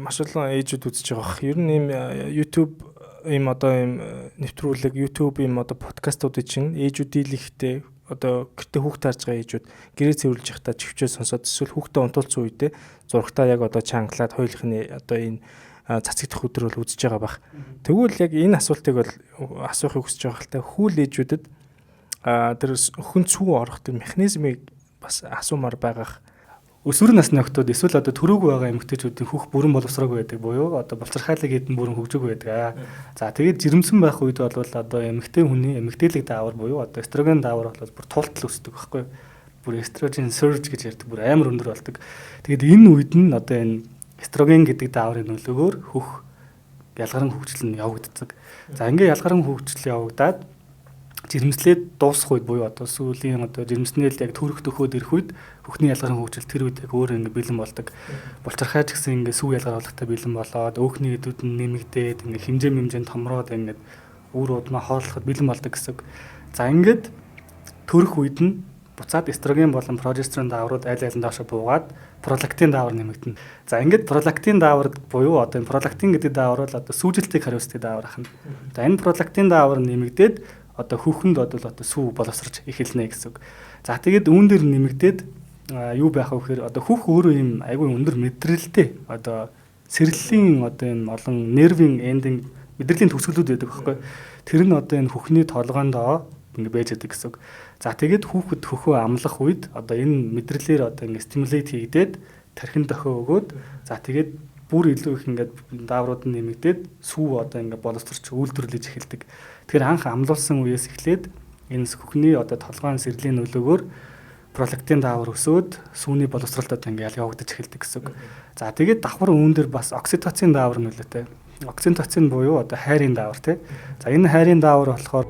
маш олон ээжүүд үзэж байгаа бох. Ер нь ийм YouTube ийм одоо ийм нэвтрүүлэг, YouTube ийм одоо подкастуудыг чинь ээжүүд дийлэхтэй одоо гэртээ хүүхдээ харж байгаа ээжүүд гэрээ цэвэрлж явахдаа чивчээ сонсоод эсвэл хүүхдээ унтуулсан үедээ зурагтаа яг одоо чангалаад хоёулахны одоо энэ цацагдах өдөр бол үзэж байгаа бах. Тэгвэл яг энэ асуултыг бол асуухыг хүсэж байгаа хэлтэй хүүл ээжүүдэд тэр өхөн цүү орох тэр механизмыг бас асуумаар байгаа. Өсвөр насны охтууд эсвэл одоо төрөөгүй байгаа эмэгтэйчүүдийн хөх бүрэн боловсроогүй байдаг буюу одоо болцорхайлаг хэдэн бүрэн хөгжөөгүй байдаг. За тэгээд жирэмсэн байх үед бол одоо эмэгтэй хүний эмэгтэйлэг даавар буюу одоо эстроген даавар бол бүр тултал өсдөг байхгүй. Бүр эстрожен surge гэж ярьдаг, бүр амар өндөр болдог. Тэгээд энэ үед нь одоо энэ эстроген гэдэг дааврын нөлөөгөөр хөх ялгаран хөгжил нь явагддаг. За ингээ ялгаран хөгжил явагдаад жирэмслээд дуусах үед буюу одоо сүүлийн одоо жирэмснэл яг төрөх төхөөд ирэх үед хөхний ялгаран хөгжил тэр үед яг өөр ингээ бэлэн болдог. Болцорхай ч гэсэн ингээ сүү ялгар болгохтой бэлэн болоод өөхний эдүүд нь нэмэгдээд ингээ хэмжээнд томроод ингээ үр удмаа хооллоход бэлэн болдог гэсэн. За ингээд төрөх үед нь буцаад эстроген болон прогестерон дааврууд аль аль нь доошо буугаад пролактин даавар нэмэгдэнэ. За ингээд пролактин даавар буюу одоо энэ пролактин гэдэг даавар бол одоо сүүжилтийг хариуцдаг даавар ахна. За энэ пролактин даавар нэмэгдээд одоо хөхөнд одоо сүү боловсрч эхэлнэ гэсэн. За тэгээд үүн дээр нэмэгдээд юу байх вэ гэхээр одоо хөх өөрөө юм айгүй өндөр мэдрэлтэй одоо сэрлийн одоо энэ олон нервийн эндинг мэдрэлийн төгсгөлүүд байдаг байхгүй. Тэр нь одоо энэ хөхний толгоондоо ингэ байж байдаг гэсэн. За тэгээд хүүхэд хөхөө амлах үед одоо энэ мэдрэлээр одоо ингэ стимулейт хийгдээд тархин дохио өгөөд за тэгээд бүр илүү их ингээд дааврууд нь нэмэгдээд сүү одоо ингэ боловсрч үйлдвэрлэж эхэлдэг. Тэгэхээр анх амлуулсан үеэс эхлээд энэ хөхний одоо толгойн сэрлийн нөлөөгөөр пролактин даавар өсөөд сүүний боловсралд одоо ингэ явагдаж эхэлдэг гэсэн. За тэгээд давхар үүн дээр бас окситоцин даавар нөлөөтэй. Окситоцин буюу одоо хайрын даавар тий. За энэ хайрын даавар болохоор